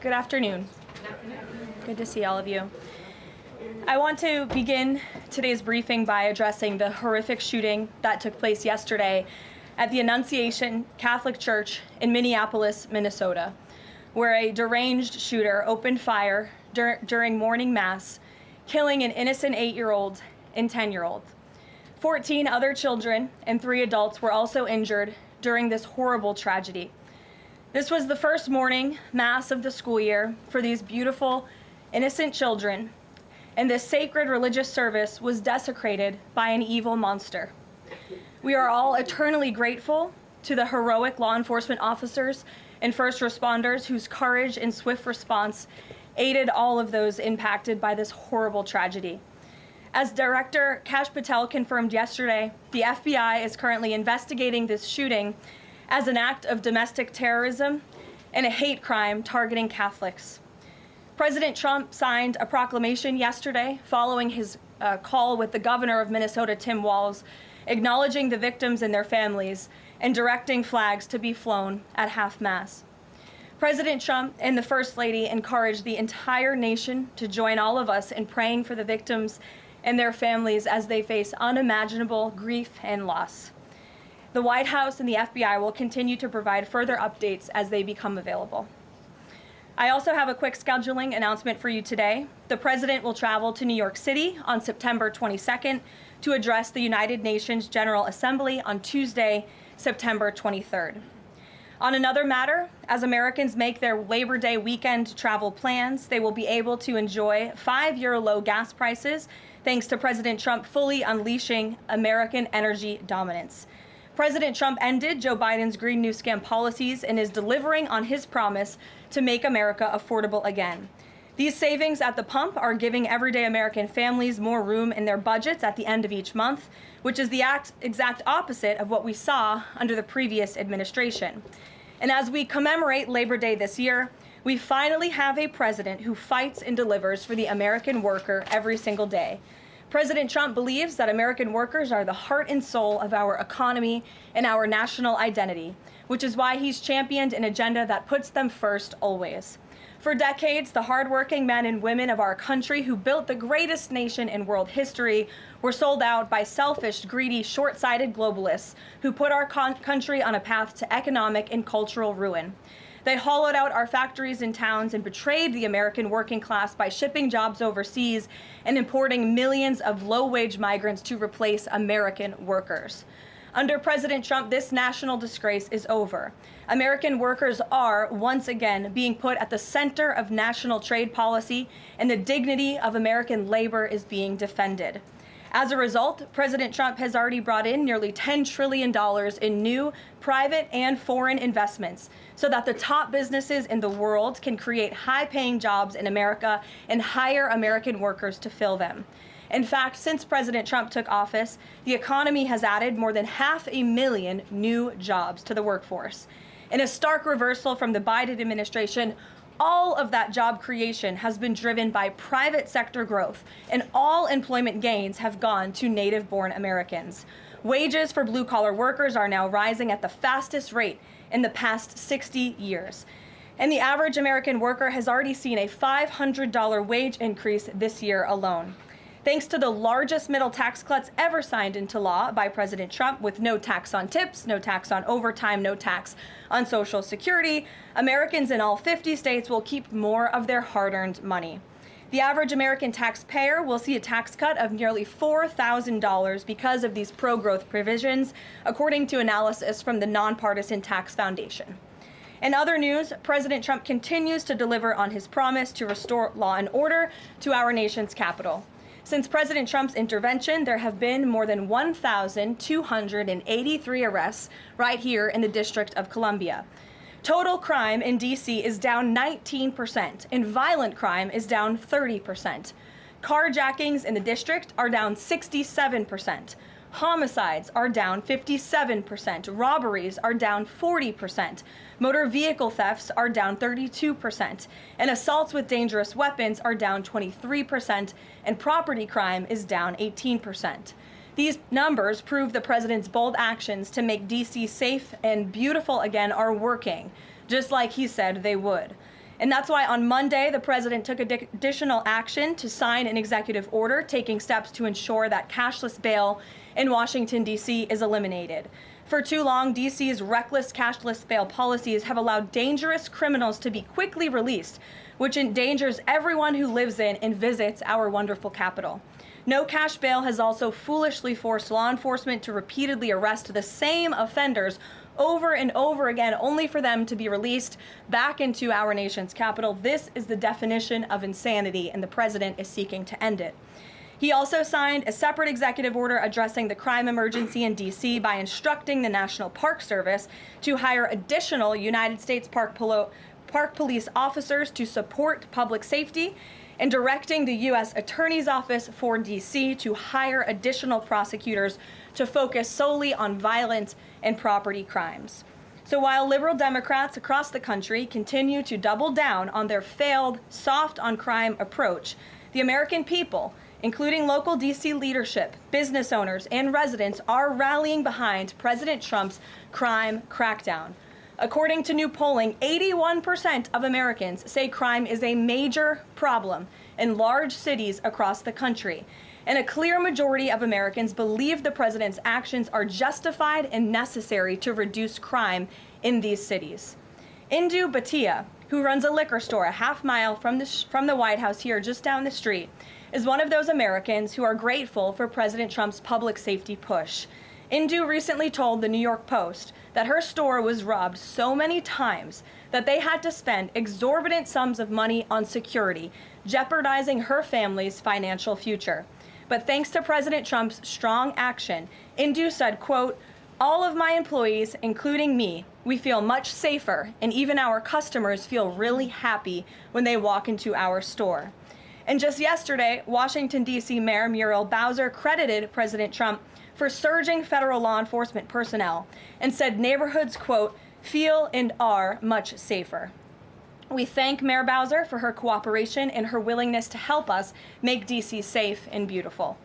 Good afternoon. Good to see all of you. I want to begin today's briefing by addressing the horrific shooting that took place yesterday at the Annunciation Catholic Church in Minneapolis, Minnesota, where a deranged shooter opened fire during morning mass, killing an innocent 8-year-old and 10-year-old. 14 other children and 3 adults were also injured during this horrible tragedy. This was the first morning mass of the school year for these beautiful, innocent children, and this sacred religious service was desecrated by an evil monster. We are all eternally grateful to the heroic law enforcement officers and first responders whose courage and swift response aided all of those impacted by this horrible tragedy. As Director Kash Patel confirmed yesterday, the FBI is currently investigating this shooting as an act of domestic terrorism and a hate crime targeting Catholics. President Trump signed a proclamation yesterday following his call with the governor of Minnesota, Tim Walz, acknowledging the victims and their families and directing flags to be flown at half-mast. President Trump and the First Lady encouraged the entire nation to join all of us in praying for the victims and their families as they face unimaginable grief and loss. The White House and the FBI will continue to provide further updates as they become available. I also have a quick scheduling announcement for you today. The President will travel to New York City on September 22nd to address the United Nations General Assembly on Tuesday, September 23rd. On another matter, as Americans make their Labor Day weekend travel plans, they will be able to enjoy 5-year low gas prices thanks to President Trump fully unleashing American energy dominance. President Trump ended Joe Biden's Green New Scam policies and is delivering on his promise to make America affordable again. These savings at the pump are giving everyday American families more room in their budgets at the end of each month, which is the exact opposite of what we saw under the previous administration. And as we commemorate Labor Day this year, we finally have a president who fights and delivers for the American worker every single day. President Trump believes that American workers are the heart and soul of our economy and our national identity, which is why he's championed an agenda that puts them first always. For decades, the hardworking men and women of our country who built the greatest nation in world history were sold out by selfish, greedy, short-sighted globalists who put our country on a path to economic and cultural ruin. They hollowed out our factories and towns and betrayed the American working class by shipping jobs overseas and importing millions of low-wage migrants to replace American workers. Under President Trump, this national disgrace is over. American workers are, once again, being put at the center of national trade policy, and the dignity of American labor is being defended. As a result, President Trump has already brought in nearly $10 trillion in new private and foreign investments so that the top businesses in the world can create high-paying jobs in America and hire American workers to fill them. In fact, since President Trump took office, the economy has added more than 500,000 new jobs to the workforce. In a stark reversal from the Biden administration, all of that job creation has been driven by private sector growth, and all employment gains have gone to native-born Americans. Wages for blue-collar workers are now rising at the fastest rate in the past 60 years. And the average American worker has already seen a $500 wage increase this year alone. Thanks to the largest middle tax cuts ever signed into law by President Trump, with no tax on tips, no tax on overtime, no tax on Social Security, Americans in all 50 states will keep more of their hard-earned money. The average American taxpayer will see a tax cut of nearly $4,000 because of these pro-growth provisions, according to analysis from the Nonpartisan Tax Foundation. In other news, President Trump continues to deliver on his promise to restore law and order to our nation's capital. Since President Trump's intervention, there have been more than 1,283 arrests right here in the District of Columbia. Total crime in D.C. is down 19%, and violent crime is down 30%. Carjackings in the district are down 67%. Homicides are down 57%. Robberies are down 40%. Motor vehicle thefts are down 32%. And assaults with dangerous weapons are down 23%. And property crime is down 18%. These numbers prove the president's bold actions to make D.C. safe and beautiful again are working, just like he said they would. And that's why on Monday, the president took additional action to sign an executive order taking steps to ensure that cashless bail in Washington, D.C. is eliminated. For too long, D.C.'s reckless cashless bail policies have allowed dangerous criminals to be quickly released, which endangers everyone who lives in and visits our wonderful capital. No cash bail has also foolishly forced law enforcement to repeatedly arrest the same offenders over and over again, only for them to be released back into our nation's capital. This is the definition of insanity, and the president is seeking to end it. He also signed a separate executive order addressing the crime emergency in D.C. by instructing the National Park Service to hire additional United States Park Police officers to support public safety, and directing the U.S. Attorney's Office for D.C. to hire additional prosecutors to focus solely on violent and property crimes. So while liberal Democrats across the country continue to double down on their failed soft on crime approach, the American people, including local D.C. leadership, business owners, and residents, are rallying behind President Trump's crime crackdown. According to new polling, 81% of Americans say crime is a major problem in large cities across the country. And a clear majority of Americans believe the president's actions are justified and necessary to reduce crime in these cities. Indu Bhatia, who runs a liquor store a half mile from the White House here just down the street, is one of those Americans who are grateful for President Trump's public safety push. Indu recently told the New York Post that her store was robbed so many times that they had to spend exorbitant sums of money on security, jeopardizing her family's financial future. But thanks to President Trump's strong action, Indu said, quote, "All of my employees, including me, we feel much safer, and even our customers feel really happy when they walk into our store." And just yesterday, Washington, D.C. Mayor Muriel Bowser credited President Trump for surging federal law enforcement personnel and said neighborhoods, quote, "feel and are much safer." We thank Mayor Bowser for her cooperation and her willingness to help us make D.C. safe and beautiful.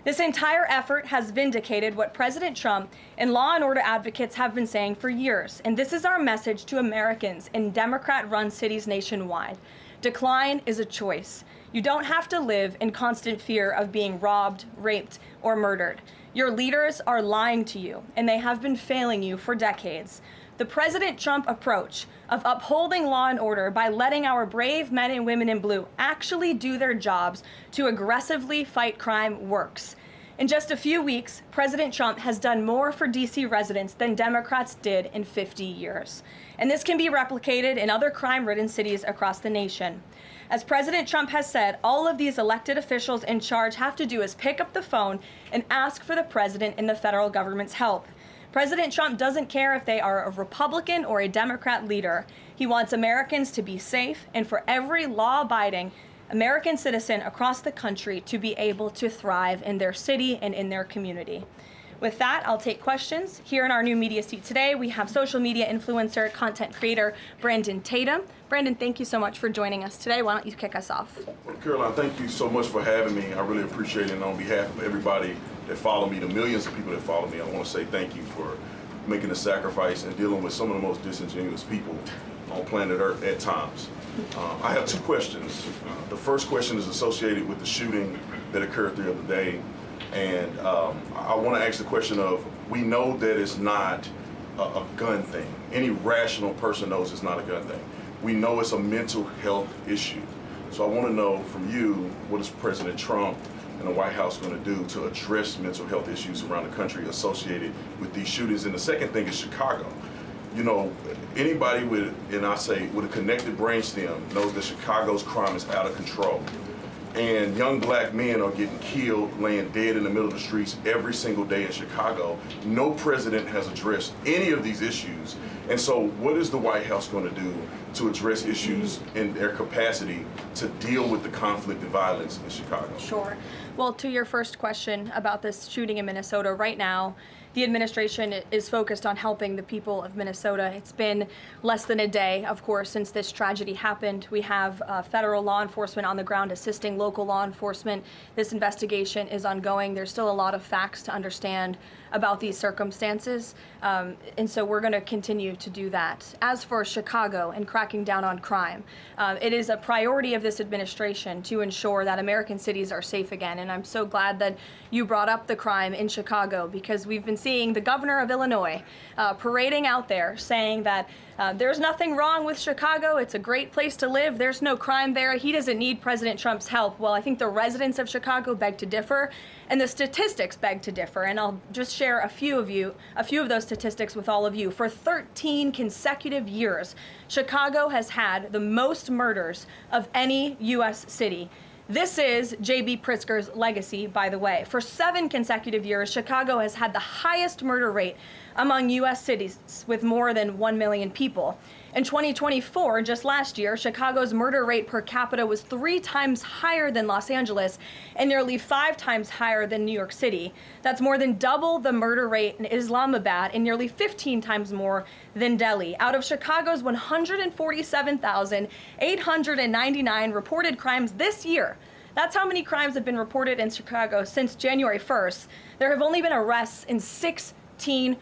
This entire effort has vindicated what President Trump and law and order advocates have been saying for years, and this is our message to Americans in Democrat-run cities nationwide. Decline is a choice. You don't have to live in constant fear of being robbed, raped, or murdered. Your leaders are lying to you, and they have been failing you for decades. The President Trump approach of upholding law and order by letting our brave men and women in blue actually do their jobs to aggressively fight crime works. In just a few weeks, President Trump has done more for D.C. residents than Democrats did in 50 years. And this can be replicated in other crime-ridden cities across the nation. As President Trump has said, all of these elected officials in charge have to do is pick up the phone and ask for the president and the federal government's help. President Trump doesn't care if they are a Republican or a Democrat leader. He wants Americans to be safe and for every law-abiding American citizen across the country to be able to thrive in their city and in their community. With that, I'll take questions. Here in our new media seat today, we have social media influencer, content creator, Brandon Tatum. Brandon, thank you so much for joining us today. Why don't you kick us off? Well, Caroline, thank you so much for having me. I really appreciate it. And on behalf of everybody that follow me, the millions of people that follow me, I want to say thank you for making the sacrifice and dealing with some of the most disingenuous people on planet Earth at times. I have two questions. The first question is associated with the shooting that occurred the other day. And I want to ask the question of, we know that it's not a gun thing. Any rational person knows it's not a gun thing. We know it's a mental health issue. So I want to know from you, what is President Trump and the White House going to do to address mental health issues around the country associated with these shootings? And the second thing is Chicago. You know, anybody with, and I say, with a connected brainstem knows that Chicago's crime is out of control. And young black men are getting killed, laying dead in the middle of the streets every single day in Chicago. No president has addressed any of these issues. And so what is the White House going to do to address issues in their capacity to deal with the conflict and violence in Chicago? Sure. Well, to your first question about this shooting in Minnesota, right now, the administration is focused on helping the people of Minnesota. It's been less than a day, of course, since this tragedy happened. We have federal law enforcement on the ground assisting local law enforcement. This investigation is ongoing. There's still a lot of facts to understand about these circumstances, and so we're going to continue to do that. As for Chicago and cracking down on crime, it is a priority of this administration to ensure that American cities are safe again, and I'm so glad that you brought up the crime in Chicago, because we've been seeing the governor of Illinois parading out there saying that there's nothing wrong with Chicago. It's a great place to live. There's no crime there. He doesn't need President Trump's help. Well, I think the residents of Chicago beg to differ, and the statistics beg to differ. And I'll just share a few of those statistics with all of you. For 13 consecutive years, Chicago has had the most murders of any U.S. city. This is J.B. Pritzker's legacy, by the way. For 7 consecutive years, Chicago has had the highest murder rate among U.S. cities with more than 1 million people. In 2024, just last year, Chicago's murder rate per capita was 3 times higher than Los Angeles and nearly 5 times higher than New York City. That's more than double the murder rate in Islamabad and nearly 15 times more than Delhi. Out of Chicago's 147,899 reported crimes this year, that's how many crimes have been reported in Chicago since January 1st. There have only been arrests in 16%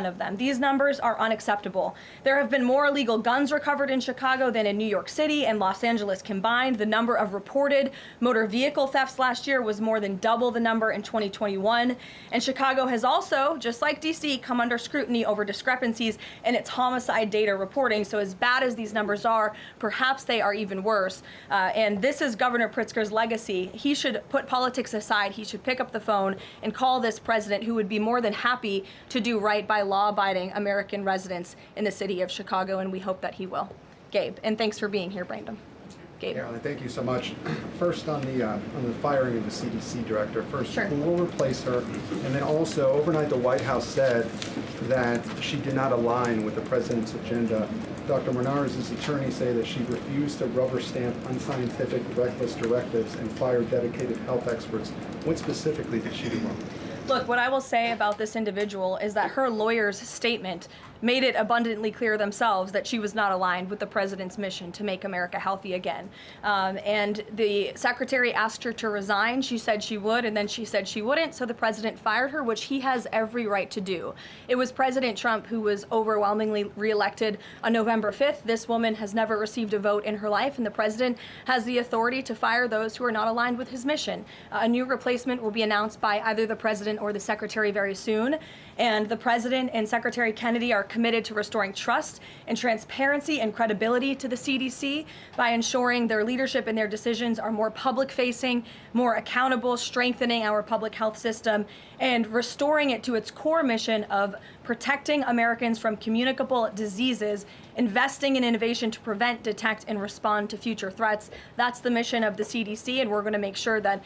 of them. These numbers are unacceptable. There have been more illegal guns recovered in Chicago than in New York City and Los Angeles combined. The number of reported motor vehicle thefts last year was more than double the number in 2021. And Chicago has also, just like DC, come under scrutiny over discrepancies in its homicide data reporting. So as bad as these numbers are, perhaps they are even worse. And this is Governor Pritzker's legacy. He should put politics aside. He should pick up the phone and call this president, who would be more than happy to do right by law-abiding American residents in the city of Chicago, and we hope that he will. Gabe, and thanks for being here, Brandon. Gabe. Karoline, thank you so much. First on the firing of the CDC director. First, Sure. Who will replace her? And then also, overnight, the White House said that she did not align with the president's agenda. Dr. Menard's attorneys say that she refused to rubber stamp unscientific, reckless directives and fire dedicated health experts. What specifically did she do wrong? Look, what I will say about this individual is that her lawyer's statement made it abundantly clear themselves that she was not aligned with the president's mission to make America healthy again. And the secretary asked her to resign. She said she would, and then she said she wouldn't, so the president fired her, which he has every right to do. It was President Trump who was overwhelmingly reelected on November 5th. This woman has never received a vote in her life, and the president has the authority to fire those who are not aligned with his mission. A new replacement will be announced by either the president or the secretary very soon. And the president and Secretary Kennedy are committed to restoring trust and transparency and credibility to the CDC by ensuring their leadership and their decisions are more public-facing, more accountable, strengthening our public health system, and restoring it to its core mission of protecting Americans from communicable diseases, investing in innovation to prevent, detect, and respond to future threats. That's the mission of the CDC, and we're going to make sure that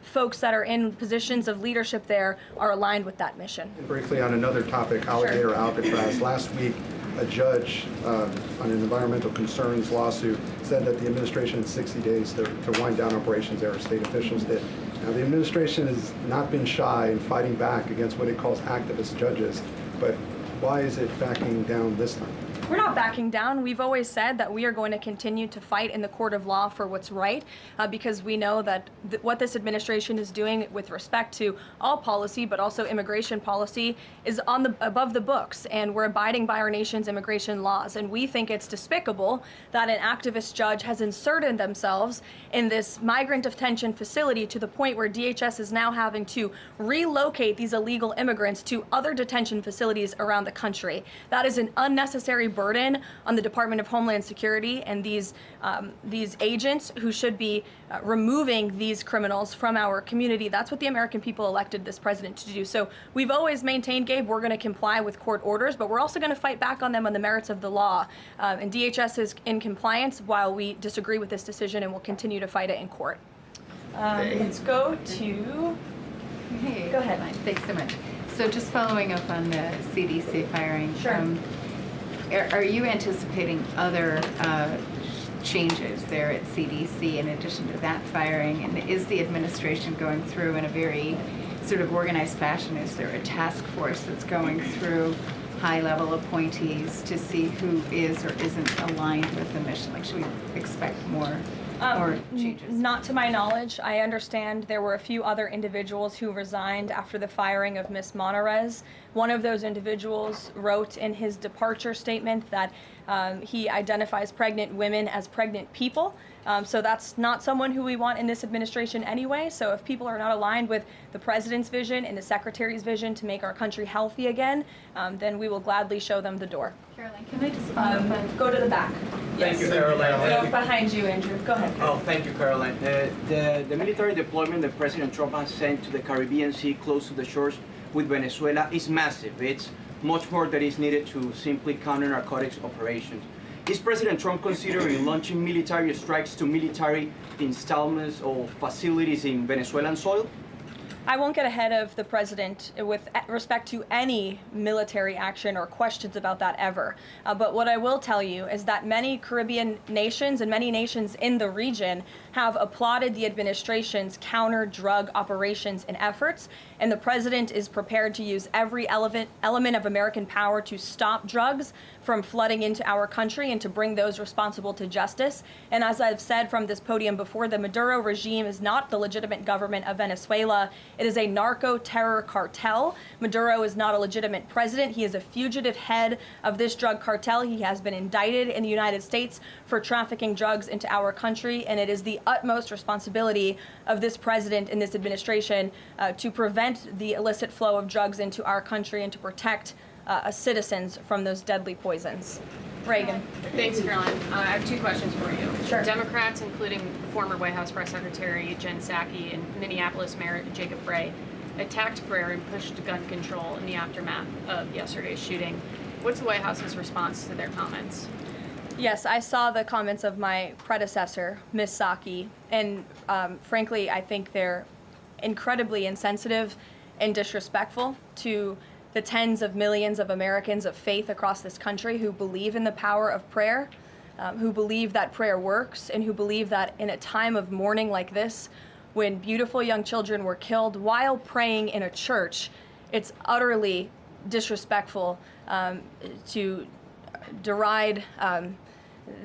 folks that are in positions of leadership there are aligned with that mission. And briefly on another topic, alligator Sure. Alcatraz. Last week, a judge on an environmental concerns lawsuit said that the administration had 60 days to wind down operations there, state officials did. Now, the administration has not been shy in fighting back against what it calls activist judges, but why is it backing down this time? We're not backing down. We've always said that we are going to continue to fight in the court of law for what's right, because we know that what this administration is doing with respect to all policy, but also immigration policy, is above the books, and we're abiding by our nation's immigration laws. And we think it's despicable that an activist judge has inserted themselves in this migrant detention facility to the point where DHS is now having to relocate these illegal immigrants to other detention facilities around the country. That is an unnecessary burden on the Department of Homeland Security and these agents who should be removing these criminals from our community. That's what the American people elected this president to do. So we've always maintained, Gabe, we're going to comply with court orders, but we're also going to fight back on them on the merits of the law. And DHS is in compliance while we disagree with this decision, and we'll continue to fight it in court. Let's go to... Hey, Go ahead. Thanks so much. So just following up on the CDC firing. Sure. Are you anticipating other changes there at CDC in addition to that firing? And is the administration going through in a very sort of organized fashion? Is there a task force that's going through high-level appointees to see who is or isn't aligned with the mission? Like, should we expect more changes? Not to my knowledge. I understand there were a few other individuals who resigned after the firing of Ms. Monarez. One of those individuals wrote in his departure statement that he identifies pregnant women as pregnant people. So that's not someone who we want in this administration anyway. So if people are not aligned with the president's vision and the secretary's vision to make our country healthy again, then we will gladly show them the door. Caroline, can I just go to the back. Thank you, Caroline. Go behind you, Andrew. Go ahead. Oh, thank you, Caroline. The military deployment that President Trump has sent to the Caribbean Sea close to the shores with Venezuela is massive. It's much more that is needed to simply counter narcotics operations. Is President Trump considering launching military strikes to military installments or facilities in Venezuelan soil? I won't get ahead of the president with respect to any military action or questions about that ever. But what I will tell you is that many Caribbean nations and many nations in the region have applauded the administration's counter-drug operations and efforts, and the president is prepared to use every element of American power to stop drugs from flooding into our country and to bring those responsible to justice. And as I've said from this podium before, the Maduro regime is not the legitimate government of Venezuela. It is a narco-terror cartel. Maduro is not a legitimate president. He is a fugitive head of this drug cartel. He has been indicted in the United States for trafficking drugs into our country, and it is the utmost responsibility of this president and this administration to prevent the illicit flow of drugs into our country and to protect citizens from those deadly poisons. Reagan. Thanks, Caroline. I have two questions for you. Sure. Democrats, including former White House Press Secretary Jen Psaki and Minneapolis Mayor Jacob Frey, attacked prayer and pushed gun control in the aftermath of yesterday's shooting. What's the White House's response to their comments? Yes, I saw the comments of my predecessor, Ms. Psaki, and frankly, I think they're incredibly insensitive and disrespectful to the tens of millions of Americans of faith across this country who believe in the power of prayer, who believe that prayer works, and who believe that in a time of mourning like this, when beautiful young children were killed while praying in a church, it's utterly disrespectful to deride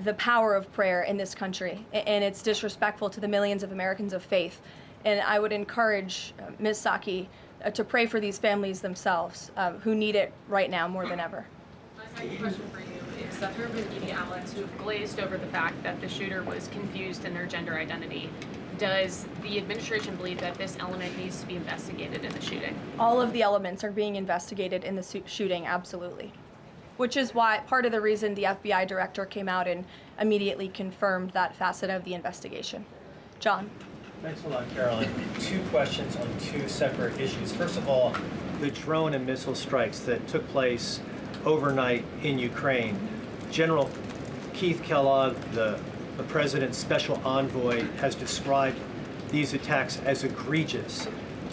the power of prayer in this country, and it's disrespectful to the millions of Americans of faith. And I would encourage Ms. Psaki to pray for these families themselves who need it right now more than ever. My second question for you is that there have been media outlets who have glazed over the fact that the shooter was confused in their gender identity. Does the administration believe that this element needs to be investigated in the shooting? All of the elements are being investigated in the shooting, absolutely. Which is why part of the reason the FBI director came out and immediately confirmed that facet of the investigation. John. Thanks a lot, Caroline. Two questions on two separate issues. First of all, the drone and missile strikes that took place overnight in Ukraine. General Keith Kellogg, the president's special envoy, has described these attacks as egregious.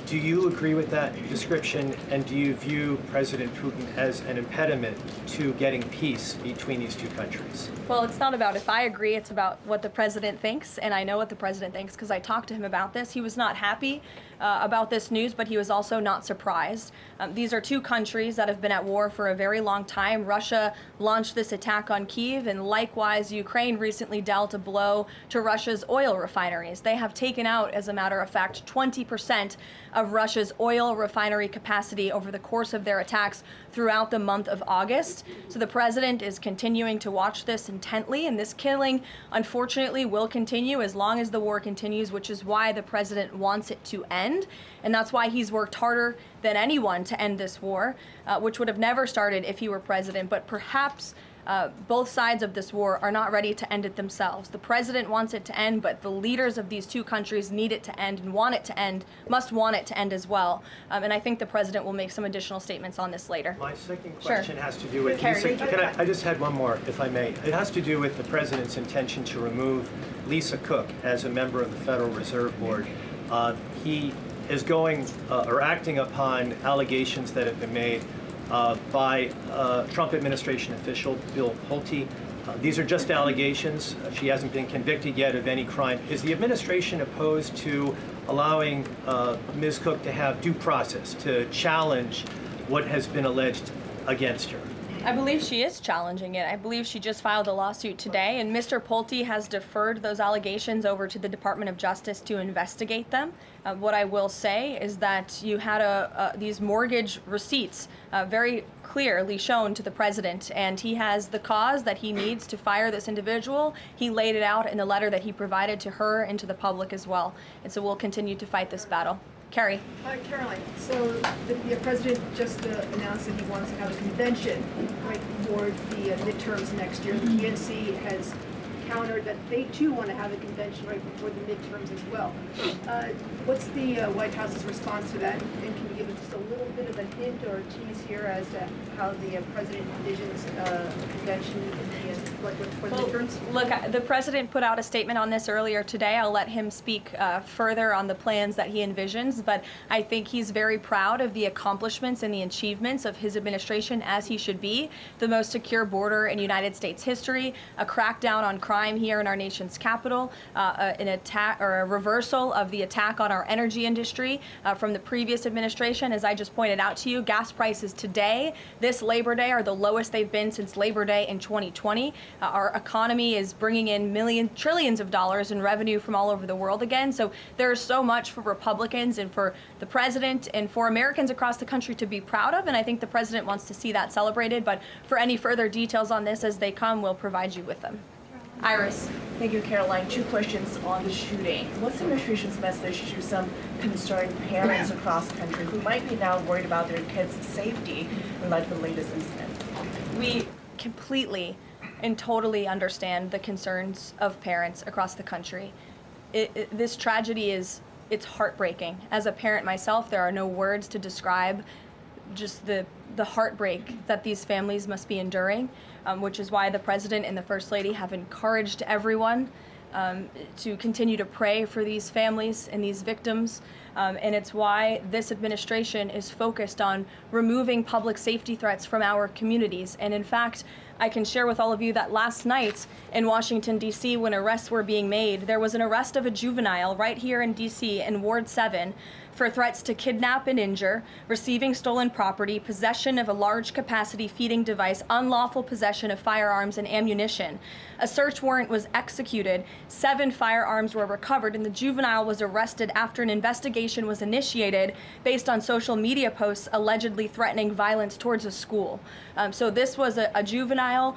Do you agree with that description, and do you view President Putin as an impediment to getting peace between these two countries? Well, it's not about if I agree, it's about what the president thinks, and I know what the president thinks because I talked to him about this. He was not happy about this news, but he was also not surprised. These are two countries that have been at war for a very long time. Russia launched this attack on Kyiv, and likewise, Ukraine recently dealt a blow to Russia's oil refineries. They have taken out, as a matter of fact, 20% of Russia's oil refinery capacity over the course of their attacks throughout the month of August. So the president is continuing to watch this intently, and this killing, unfortunately, will continue as long as the war continues, which is why the president wants it to end. And that's why he's worked harder than anyone to end this war, which would have never started if he were president. But perhaps both sides of this war are not ready to end it themselves. The president wants it to end, but the leaders of these two countries need it to end and want it to end, must want it to end as well. And I think the president will make some additional statements on this later. My second question has to do with, Carrie. I just had one more, if I may. It has to do with the president's intention to remove Lisa Cook as a member of the Federal Reserve Board. He is going or acting upon allegations that have been made by Trump administration official Bill Pulte These are just allegations. She hasn't been convicted yet of any crime. Is the administration opposed to allowing Ms. Cook to have due process, to challenge what has been alleged against her? I believe she is challenging it. I believe she just filed a lawsuit today, and Mr. Pulte has deferred those allegations over to the Department of Justice to investigate them. What I will say is that you had these mortgage receipts very clearly shown to the president, and he has the cause that he needs to fire this individual. He laid it out in the letter that he provided to her and to the public as well. And so we'll continue to fight this battle. Carrie. Karoline, so the president just announced that he wants to have a convention right before the midterms next year. The GNC has countered that they too want to have a convention right before the midterms as well. What's the White House's response to that? And can you give us just a little bit of a hint or a tease here as to how the president envisions a convention for the midterms? Look, the president put out a statement on this earlier today. I'll let him speak further on the plans that he envisions, but I think he's very proud of the accomplishments and the achievements of his administration, as he should be. The most secure border in United States history, a crackdown on crime here in our nation's capital, an attack or a reversal of the attack on our energy industry from the previous administration. As I just pointed out to you, gas prices today, this Labor Day, are the lowest they've been since Labor Day in 2020. Our economy is bringing in trillions of dollars in revenue from all over the world again. So there's so much for Republicans and for the president and for Americans across the country to be proud of, and I think the president wants to see that celebrated. But for any further details on this as they come, we'll provide you with them. Iris. Thank you, Caroline. Two questions on the shooting. What's the administration's message to some concerned parents across the country who might be now worried about their kids' safety in light of the latest incident? We completely and totally understand the concerns of parents across the country. This tragedy it's heartbreaking. As a parent myself, there are no words to describe just the heartbreak that these families must be enduring, which is why the president and the first lady have encouraged everyone to continue to pray for these families and these victims. And it's why this administration is focused on removing public safety threats from our communities. And in fact, I can share with all of you that last night in Washington, D.C., when arrests were being made, there was an arrest of a juvenile right here in D.C. in Ward 7 for threats to kidnap and injure, receiving stolen property, possession of a large capacity feeding device, unlawful possession of firearms and ammunition. A search warrant was executed, 7 firearms were recovered, and the juvenile was arrested after an investigation was initiated based on social media posts allegedly threatening violence towards a school. So this was a juvenile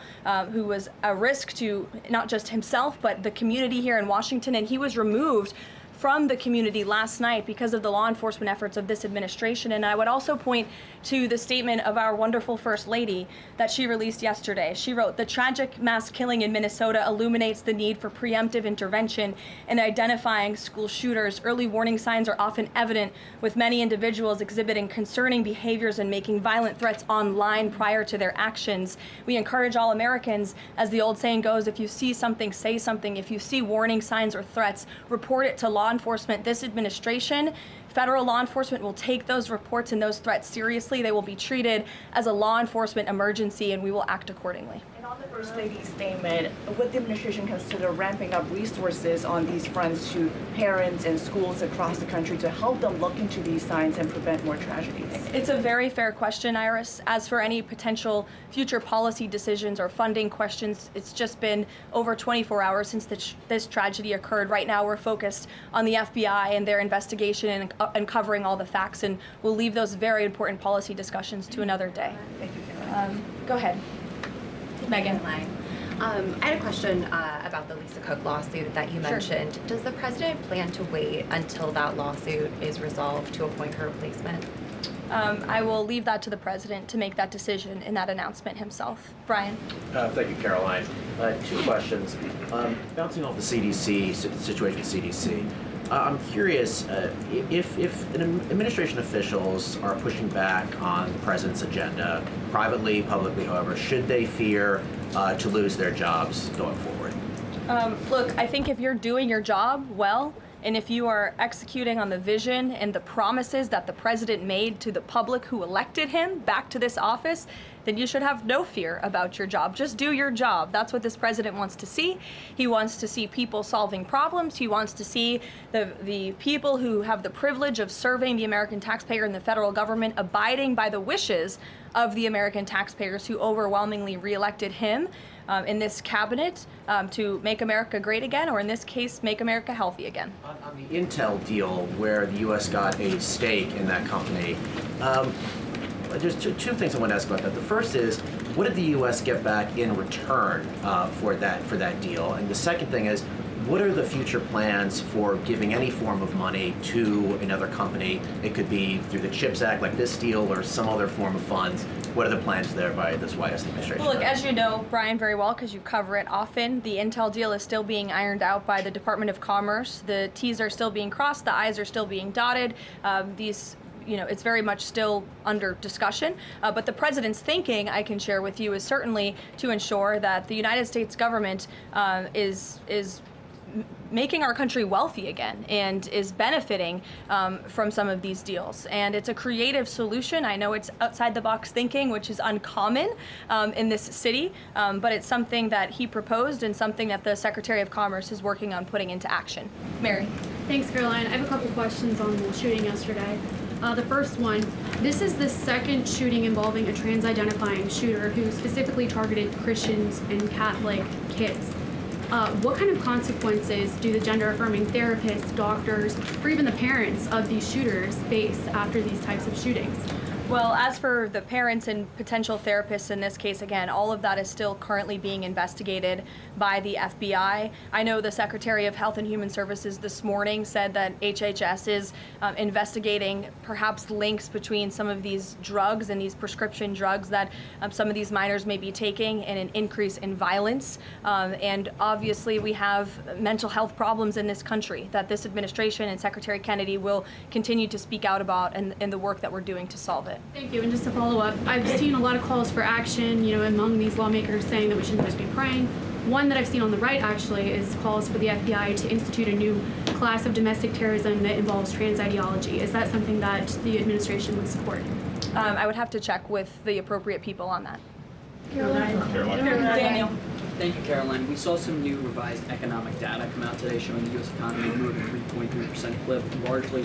who was a risk to not just himself, but the community here in Washington, and he was removed from the community last night because of the law enforcement efforts of this administration. And I would also point to the statement of our wonderful First Lady that she released yesterday. She wrote, "The tragic mass killing in Minnesota illuminates the need for preemptive intervention in identifying school shooters. Early warning signs are often evident, with many individuals exhibiting concerning behaviors and making violent threats online prior to their actions. We encourage all Americans, as the old saying goes, if you see something, say something. If you see warning signs or threats, report it to law enforcement. This administration, federal law enforcement, will take those reports and those threats seriously. They will be treated as a law enforcement emergency, and we will act accordingly." And on the First Lady's statement, would the administration consider ramping up resources on these fronts to parents and schools across the country to help them look into these signs and prevent more tragedies? It's a very fair question, Iris. As for any potential future policy decisions or funding questions, it's just been over 24 hours since this tragedy occurred. Right now, we're focused on the FBI and their investigation and uncovering all the facts, and we'll leave those very important policy discussions to another day. Thank you, Caroline. Go ahead. Megan. I had a question about the Lisa Cook lawsuit that you mentioned. Sure. Does the president plan to wait until that lawsuit is resolved to appoint her replacement? I will leave that to the president to make that decision in that announcement himself. Brian. Thank you, Caroline. 2 questions. Bouncing off the CDC situation with CDC. I'm curious if administration officials are pushing back on the president's agenda, privately, publicly, however, should they fear to lose their jobs going forward? Look, I think if you're doing your job well And if you are executing on the vision and the promises that the president made to the public who elected him back to this office, then you should have no fear about your job. Just do your job. That's what this president wants to see. He wants to see people solving problems. He wants to see the people who have the privilege of serving the American taxpayer and the federal government abiding by the wishes of the American taxpayers who overwhelmingly reelected him in this cabinet to make America great again, or in this case, make America healthy again. On the Intel deal, where the U.S. got a stake in that company, there's two things I want to ask about that. The first is, what did the U.S. get back in return for that deal? And the second thing is, what are the future plans for giving any form of money to another company? It could be through the CHIPS Act, like this deal, or some other form of funds. What are the plans there by this White House administration? Well, look, as you know, Brian, very well, because you cover it often, the Intel deal is still being ironed out by the Department of Commerce. The T's are still being crossed, the I's are still being dotted. It's very much still under discussion. But the president's thinking, I can share with you, is certainly to ensure that the United States government is making our country wealthy again and is benefiting from some of these deals. And it's a creative solution. I know it's outside the box thinking, which is uncommon in this city, but it's something that he proposed and something that the Secretary of Commerce is working on putting into action. Mary. Thanks, Caroline. I have a couple questions on the shooting yesterday. The first one, this is the second shooting involving a trans-identifying shooter who specifically targeted Christians and Catholic kids. What kind of consequences do the gender-affirming therapists, doctors, or even the parents of these shooters face after these types of shootings? Well, as for the parents and potential therapists in this case, again, all of that is still currently being investigated by the FBI. I know the Secretary of Health and Human Services this morning said that HHS is investigating perhaps links between some of these drugs and these prescription drugs that some of these minors may be taking and an increase in violence. And obviously we have mental health problems in this country that this administration and Secretary Kennedy will continue to speak out about and the work that we're doing to solve it. Thank you. And just to follow up, I've seen a lot of calls for action, among these lawmakers saying that we shouldn't just be praying. One that I've seen on the right, actually, is calls for the FBI to institute a new class of domestic terrorism that involves trans ideology. Is that something that the administration would support? I would have to check with the appropriate people on that. Caroline. Daniel. Thank you, Caroline. We saw some new revised economic data come out today showing the U.S. economy moved at a 3.3% clip, largely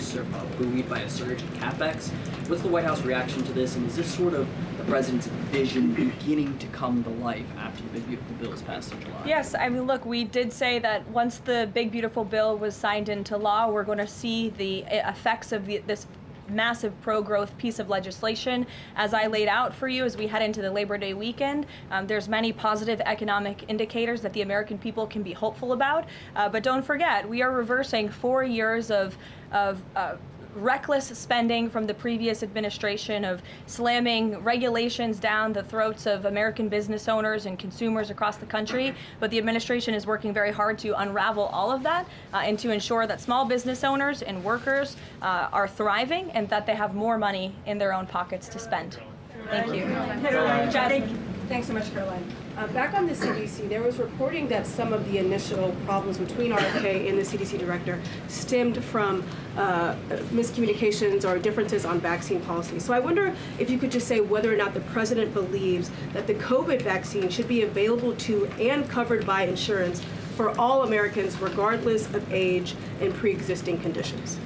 buoyed by a surge in CapEx. What's the White House reaction to this, and is this sort of the president's vision beginning to come to life after the Big Beautiful Bill is passed in July? Yes, I mean, look, we did say that once the Big Beautiful Bill was signed into law, we're going to see the effects of this massive pro-growth piece of legislation. As I laid out for you as we head into the Labor Day weekend, there's many positive economic indicators that the American people can be hopeful about. But don't forget, we are reversing 4 years of reckless spending from the previous administration, of slamming regulations down the throats of American business owners and consumers across the country. But the administration is working very hard to unravel all of that and to ensure that small business owners and workers are thriving and that they have more money in their own pockets to spend. Thank you. Thanks so much, Caroline. Back on the CDC, there was reporting that some of the initial problems between RFK and the CDC director stemmed from miscommunications or differences on vaccine policy. So I wonder if you could just say whether or not the president believes that the COVID vaccine should be available to and covered by insurance for all Americans, regardless of age and pre-existing conditions.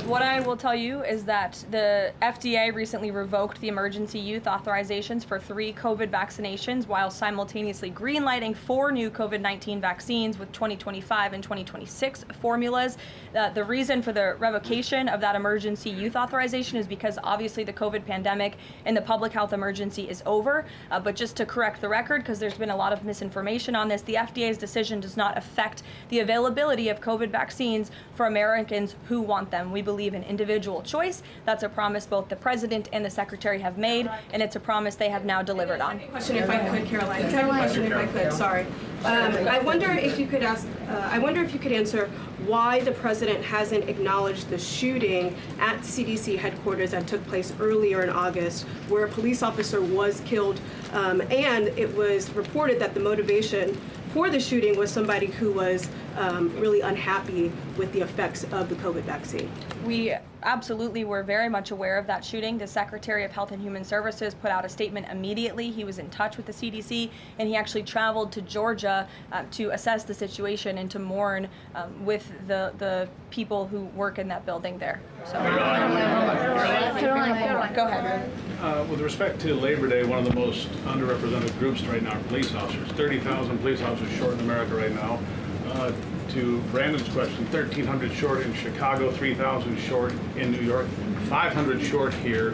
What I will tell you is that the FDA recently revoked the emergency use authorizations for 3 COVID vaccinations while simultaneously greenlighting 4 new COVID-19 vaccines with 2025 and 2026 formulas. The reason for the revocation of that emergency use authorization is because obviously the COVID pandemic and the public health emergency is over. But just to correct the record, because there's been a lot of misinformation on this, the FDA's decision does not affect the availability of COVID vaccines for Americans who want them. We believe in individual choice. That's a promise both the president and the secretary have made, and it's a promise they have now delivered on. Question, if I could, Caroline. Second question, if I could. Sorry. I wonder if you could answer why the president hasn't acknowledged the shooting at CDC headquarters that took place earlier in August, where a police officer was killed, and it was reported that the motivation before the shooting was somebody who was really unhappy with the effects of the COVID vaccine. We absolutely were very much aware of that shooting. The Secretary of Health and Human Services put out a statement immediately. He was in touch with the CDC, and he actually traveled to Georgia to assess the situation and to mourn with the people who work in that building there. So, go ahead. With respect to Labor Day, one of the most underrepresented groups right now are police officers. 30,000 police officers short in America right now. To Brandon's question, 1,300 short in Chicago, 3,000 short in New York, 500 short here.